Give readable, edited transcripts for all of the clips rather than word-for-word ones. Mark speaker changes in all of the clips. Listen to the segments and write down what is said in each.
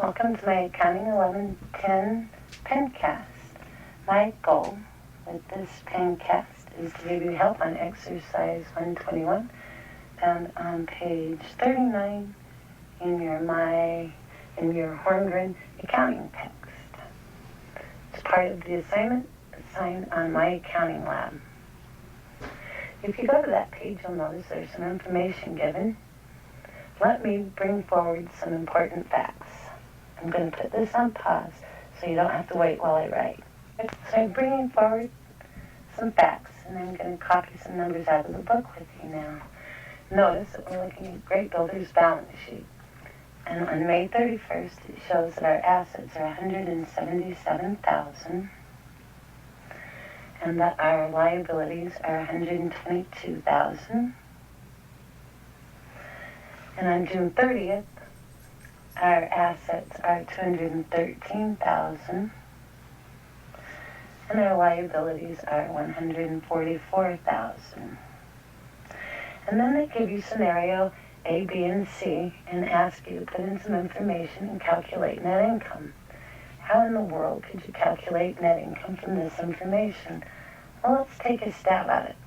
Speaker 1: Welcome to my Accounting 1110 pencast. My goal with this pencast is to give you help on exercise 121, found on page 39 in your Horngren accounting text. It's part of the assignment assigned on my accounting lab. If you go to that page, you'll notice there's some information given. Let me bring forward some important facts. I'm going to put this on pause so you don't have to wait while I write. So I'm bringing forward some facts, and I'm going to copy some numbers out of the book with you now. Notice that we're looking at Great Builder's balance sheet. And on May 31st, it shows that our assets are $177,000, and that our liabilities are $122,000. And on June 30th, our assets are $213,000, and our liabilities are $144,000. And then they give you scenario A, B, and C and ask you to put in some information and calculate net income. How in the world could you calculate net income from this information? Well, let's take a stab at it.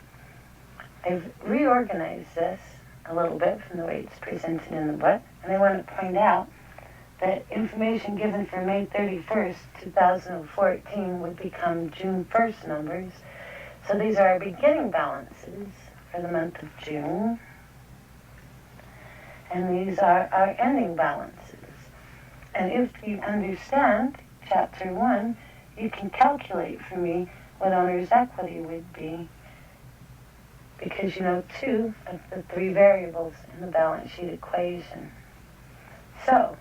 Speaker 1: They've reorganized this a little bit from the way it's presented in the book, and I want to point out that information given for May 31st, 2014 would become June 1st numbers. So these are our beginning balances for the month of June, and these are our ending balances. And if you understand Chapter 1, you can calculate for me what owner's equity would be, because you know two of the three variables in the balance sheet equation. So,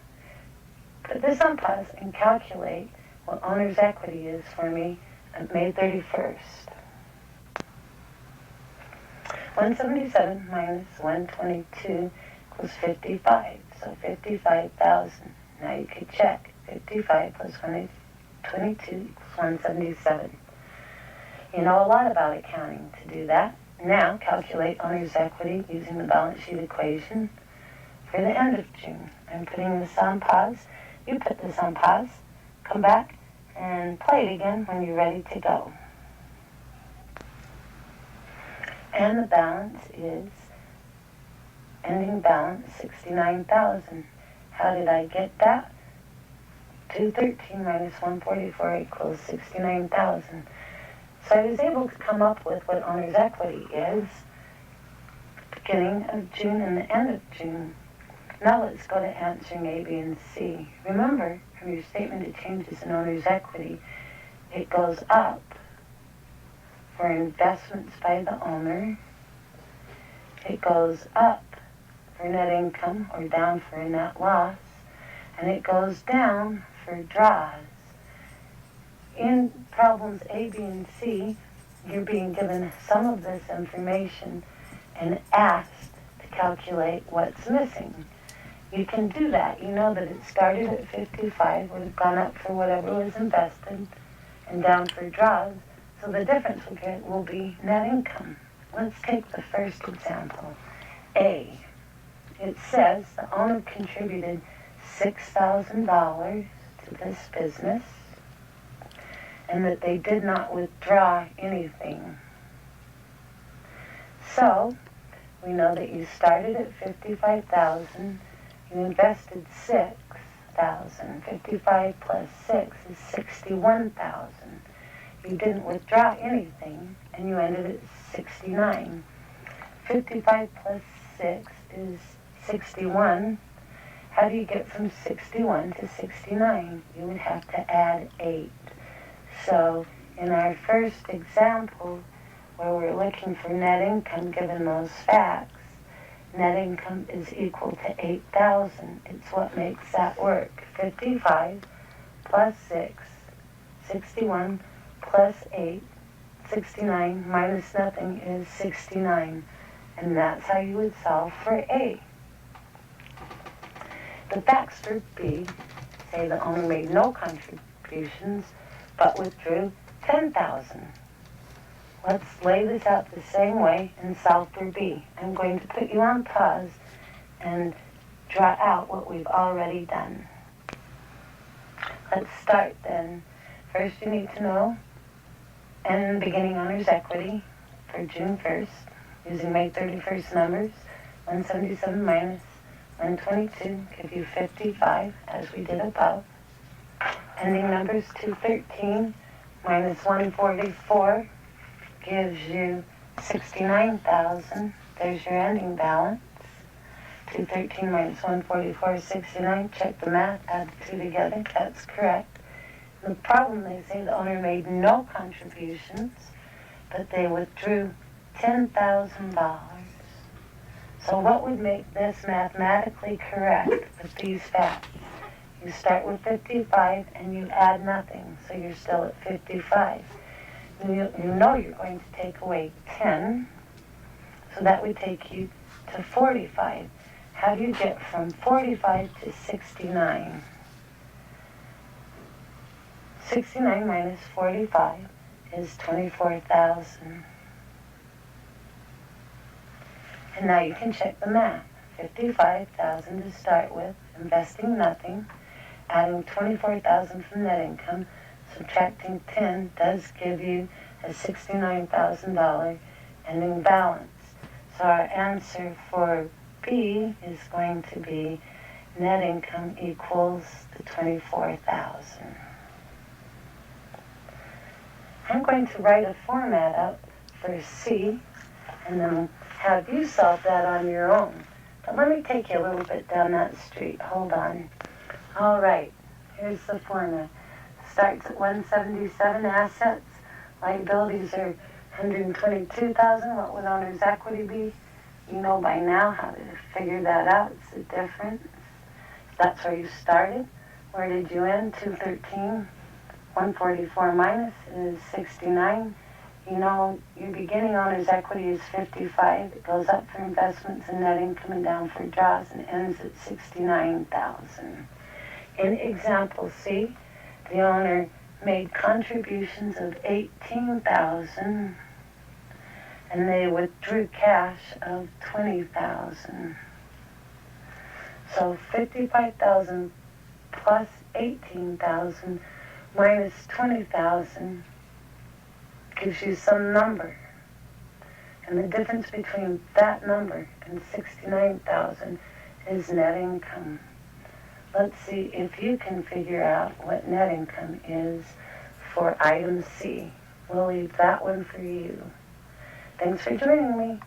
Speaker 1: put this on pause and calculate what owner's equity is for me on May 31st. 177 minus 122 equals 55, so 55,000. Now you could check. 55 plus 122 equals 177. You know a lot about accounting to do that. Now calculate owner's equity using the balance sheet equation for the end of June. I'm putting this on pause. You put this on pause, come back, and play it again when you're ready to go. And the balance is, ending balance, 69,000. How did I get that? 213 minus 144 equals 69,000. So I was able to come up with what owner's equity is, beginning of June and the end of June. Now let's go to answering A, B, and C. Remember, from your statement of changes in owner's equity, it goes up for investments by the owner. It goes up for net income or down for a net loss. And it goes down for draws. In problems A, B, and C, you're being given some of this information and asked to calculate what's missing. You can do that. You know that it started at 55, would have gone up for whatever was invested, and down for draws. So the difference we'll get will be net income. Let's take the first example. A. It says the owner contributed $6,000 to this business, and that they did not withdraw anything. So, we know that you started at 55,000, you invested 6,000. 55 plus 6 is 61,000. You didn't withdraw anything, and you ended at 69. 55 plus 6 is 61. How do you get from 61 to 69? You would have to add 8. So in our first example, where we're looking for net income given those facts, net income is equal to 8,000. It's what makes that work. 55 plus 6, 61 plus 8, 69 minus nothing is 69. And that's how you would solve for A. The facts for B say the owner made no contributions but withdrew 10,000. Let's lay this out the same way and solve for B. I'm going to put you on pause and draw out what we've already done. Let's start then. First you need to know and beginning owner's equity for June 1st using May 31st numbers. 177 minus 122 give you 55 as we did above. Ending numbers 213 minus 144 gives you 69,000. There's your ending balance. 213 minus 144 is 69. Check the math, add the two together. That's correct. The problem, they say the owner made no contributions, but they withdrew $10,000. So what would make this mathematically correct with these facts? You start with 55 and you add nothing, so you're still at 55. You know you're going to take away 10, so that would take you to 45. How do you get from 45 to 69? 69 minus 45 is 24,000. And now you can check the math. 55,000 to start with, investing nothing, adding 24,000 from net income, subtracting 10 does give you a $69,000 ending balance. So our answer for B is going to be net income equals the 24,000. I'm going to write a format up for C and then have you solve that on your own. But let me take you a little bit down that street. Hold on. All right, here's the formula. Starts at 177 assets. Liabilities are 122,000. What would owner's equity be? You know by now how to figure that out. It's the difference. That's where you started. Where did you end? 213. 144 minus is 69. You know your beginning owner's equity is 55. It goes up for investments and net income and down for draws and ends at 69,000. In example C, the owner made contributions of 18,000 and they withdrew cash of 20,000. So 55,000 plus 18,000 minus 20,000 gives you some number. And the difference between that number and 69,000 is net income. Let's see if you can figure out what net income is for item C. We'll leave that one for you. Thanks for joining me.